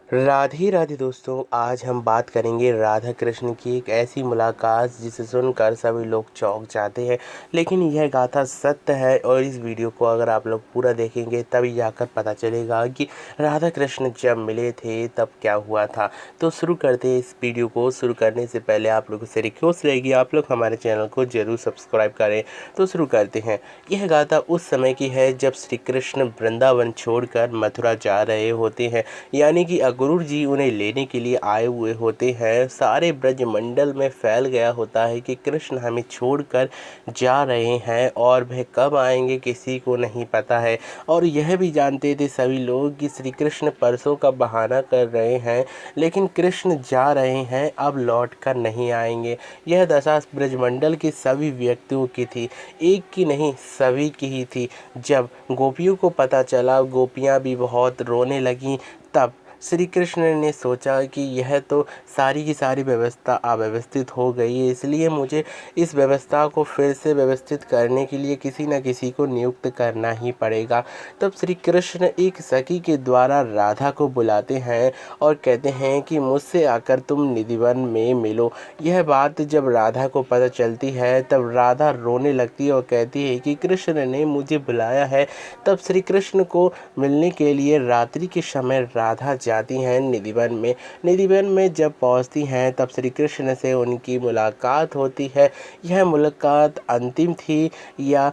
राधे राधे दोस्तों, आज हम बात करेंगे राधा कृष्ण की एक ऐसी मुलाकात जिसे सुनकर सभी लोग चौंक जाते हैं। लेकिन यह गाथा सत्य है और इस वीडियो को अगर आप लोग पूरा देखेंगे तभी जाकर पता चलेगा कि राधा कृष्ण जब मिले थे तब क्या हुआ था। तो शुरू करते हैं इस वीडियो को। शुरू करने से पहले आप लोगों से रिक्वेस्ट रहेगी, आप लोग हमारे चैनल को जरूर सब्सक्राइब करें। तो शुरू करते हैं। यह गाथा उस समय की है जब श्री कृष्ण वृंदावन छोड़कर मथुरा जा रहे होते हैं, यानी कि गुरु जी उन्हें लेने के लिए आए हुए होते हैं। सारे ब्रजमंडल में फैल गया होता है कि कृष्ण हमें छोड़कर जा रहे हैं और वह कब आएंगे किसी को नहीं पता है। और यह भी जानते थे सभी लोग कि श्री कृष्ण परसों का बहाना कर रहे हैं, लेकिन कृष्ण जा रहे हैं, अब लौट कर नहीं आएंगे। यह दशा ब्रजमंडल के सभी व्यक्तियों की थी, एक की नहीं सभी की ही थी। जब गोपियों को पता चला, गोपियाँ भी बहुत रोने लगीं। तब श्री कृष्ण ने सोचा कि यह तो सारी की सारी व्यवस्था अव्यवस्थित हो गई है, इसलिए मुझे इस व्यवस्था को फिर से व्यवस्थित करने के लिए किसी न किसी को नियुक्त करना ही पड़ेगा। तब श्री कृष्ण एक सखी के द्वारा राधा को बुलाते हैं और कहते हैं कि मुझसे आकर तुम निधिवन में मिलो। यह बात जब राधा को पता चलती है तब राधा रोने लगती है और कहती है कि कृष्ण ने मुझे बुलाया है। तब श्री कृष्ण को मिलने के लिए रात्रि के समय राधा जाती हैं निधिवन में। निधिवन में जब पहुंचती हैं तब श्री कृष्ण से उनकी मुलाकात होती है। यह मुलाकात अंतिम थी या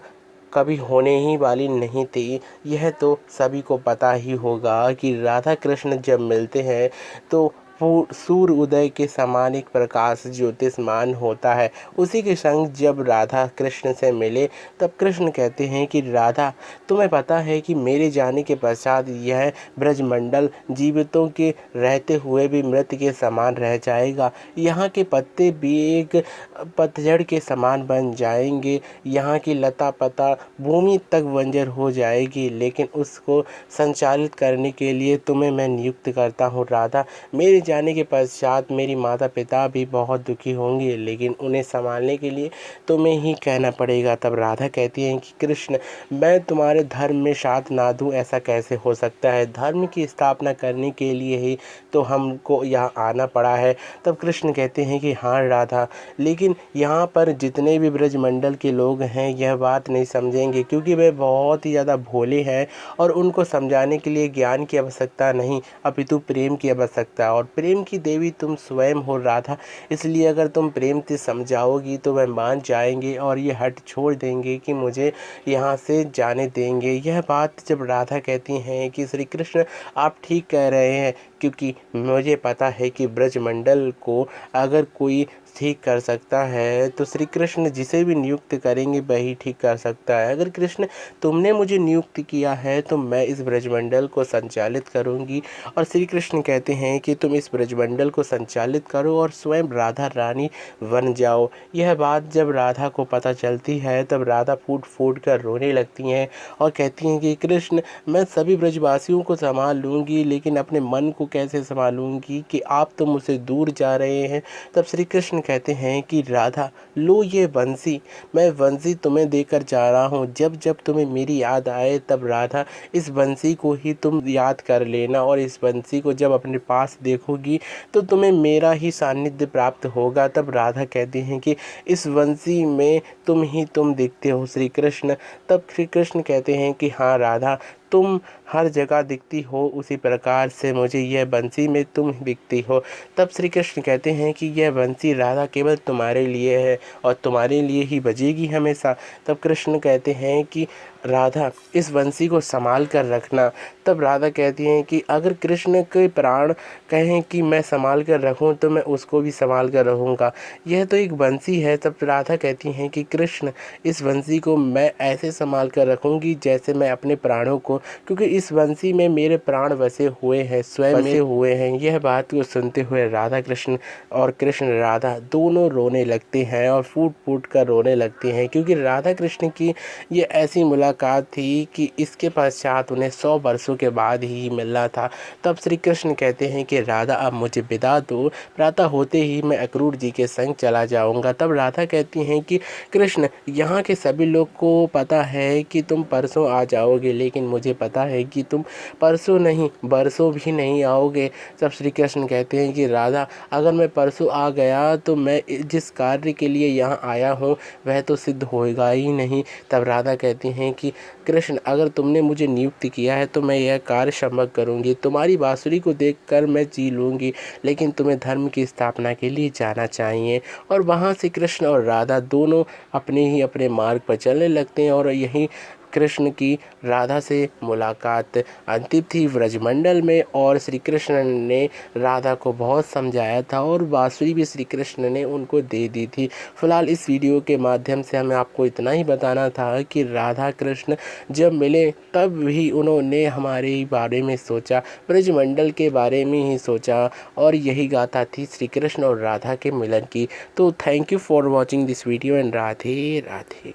कभी होने ही वाली नहीं थी, यह तो सभी को पता ही होगा कि राधा कृष्ण जब मिलते हैं तो सूर्य उदय के समान एक प्रकाश ज्योतिषमान होता है। उसी के संग जब राधा कृष्ण से मिले तब कृष्ण कहते हैं कि राधा, तुम्हें पता है कि मेरे जाने के पश्चात यह ब्रजमंडल जीवितों के रहते हुए भी मृत के समान रह जाएगा। यहाँ के पत्ते भी एक पतझड़ के समान बन जाएंगे, यहाँ की लता पता भूमि तक बंजर हो जाएगी, लेकिन उसको संचालित करने के लिए तुम्हें मैं नियुक्त करता हूँ राधा। मेरे जाने के पश्चात मेरी माता पिता भी बहुत दुखी होंगे, लेकिन उन्हें संभालने के लिए तुम्हें ही कहना पड़ेगा। तब राधा कहती हैं कि कृष्ण, मैं तुम्हारे धर्म में साथ ना दूँ, ऐसा कैसे हो सकता है? धर्म की स्थापना करने के लिए ही तो हमको यहाँ आना पड़ा है। तब कृष्ण कहते हैं कि हाँ राधा, लेकिन यहाँ पर जितने भी ब्रजमंडल के लोग हैं यह बात नहीं समझेंगे, क्योंकि वे बहुत ही ज़्यादा भोले हैं और उनको समझाने के लिए ज्ञान की आवश्यकता नहीं अपितु प्रेम की आवश्यकता। और प्रेम की देवी तुम स्वयं हो राधा, इसलिए अगर तुम प्रेम से समझाओगी तो वह मान जाएंगे और ये हट छोड़ देंगे कि मुझे यहाँ से जाने देंगे। यह बात जब राधा कहती हैं कि श्री कृष्ण आप ठीक कह रहे हैं, क्योंकि मुझे पता है कि ब्रजमंडल को अगर कोई ठीक कर सकता है तो श्री कृष्ण जिसे भी नियुक्त करेंगे वही ठीक कर सकता है। अगर कृष्ण तुमने मुझे नियुक्त किया है तो मैं इस ब्रजमंडल को संचालित करूंगी। और श्री कृष्ण कहते हैं कि तुम इस ब्रजमंडल को संचालित करो और स्वयं राधा रानी बन जाओ। यह बात जब राधा को पता चलती है तब राधा फूट फूट कर रोने लगती हैं और कहती हैं कि कृष्ण, मैं सभी ब्रजवासियों को संभाल लूँगी, लेकिन अपने मन को कैसे संभालूँगी कि आप तो मुझसे दूर जा रहे हैं। तब श्री कृष्ण कहते हैं कि राधा, लो ये बंसी, मैं बंसी तुम्हें देकर जा रहा हूँ। जब जब तुम्हें मेरी याद आए तब राधा इस बंसी को ही तुम याद कर लेना, और इस बंसी को जब अपने पास देखोगी तो तुम्हें मेरा ही सानिध्य प्राप्त होगा। तब राधा कहती हैं कि इस बंसी में तुम दिखते हो श्री कृष्ण। तब श्री कृष्ण कहते हैं कि हाँ राधा, तुम हर जगह दिखती हो, उसी प्रकार से मुझे यह बंसी में तुम दिखती हो। तब श्री कृष्ण कहते हैं कि यह बंसी राधा केवल तुम्हारे लिए है और तुम्हारे लिए ही बजेगी हमेशा। तब कृष्ण कहते हैं कि राधा, इस बंसी को संभाल कर रखना। तब राधा कहती हैं कि अगर कृष्ण के प्राण कहें कि मैं संभाल कर रखूं तो मैं उसको भी संभाल कर रहूँगा, यह तो एक बंसी है। तब राधा कहती हैं कि कृष्ण, इस बंसी को मैं ऐसे संभाल कर रखूँगी जैसे मैं अपने प्राणों को, क्योंकि इस बंसी में मेरे प्राण बसे हुए हैं, स्वयं बसे हुए हैं। यह बात को सुनते हुए राधा कृष्ण और कृष्ण राधा दोनों रोने लगते हैं और फूट फूट कर रोने लगते हैं, क्योंकि राधा कृष्ण की ये ऐसी मुलाकात मुलाकात थी कि इसके पश्चात उन्हें 100 वर्षों के बाद ही मिलना था। तब श्री कृष्ण कहते हैं कि राधा अब मुझे विदा दो, प्रातः होते ही मैं अक्रूर जी के संग चला जाऊंगा। तब राधा कहती हैं कि कृष्ण, यहाँ के सभी लोग को पता है कि तुम परसों आ जाओगे, लेकिन मुझे पता है कि तुम परसों नहीं बरसों भी नहीं आओगे। तब श्री कृष्ण कहते हैं कि राधा, अगर मैं परसों आ गया तो मैं जिस कार्य के लिए यहाँ आया हूँ वह तो सिद्ध होएगा ही नहीं। तब राधा कहती हैं कि कृष्ण, अगर तुमने मुझे नियुक्त किया है तो मैं यह कार्य संभव करूँगी। तुम्हारी बांसुरी को देखकर मैं जी लूँगी, लेकिन तुम्हें धर्म की स्थापना के लिए जाना चाहिए। और वहाँ से कृष्ण और राधा दोनों अपने मार्ग पर चलने लगते हैं। और यहीं कृष्ण की राधा से मुलाकात अंतिम थी ब्रजमंडल में, और श्री कृष्ण ने राधा को बहुत समझाया था और बांसुरी भी श्री कृष्ण ने उनको दे दी थी। फिलहाल इस वीडियो के माध्यम से हमें आपको इतना ही बताना था कि राधा कृष्ण जब मिले तब भी उन्होंने हमारे बारे में सोचा, ब्रजमंडल के बारे में ही सोचा, और यही गाथा थी श्री कृष्ण और राधा के मिलन की। तो thank you for watching this video and Radhe Radhe.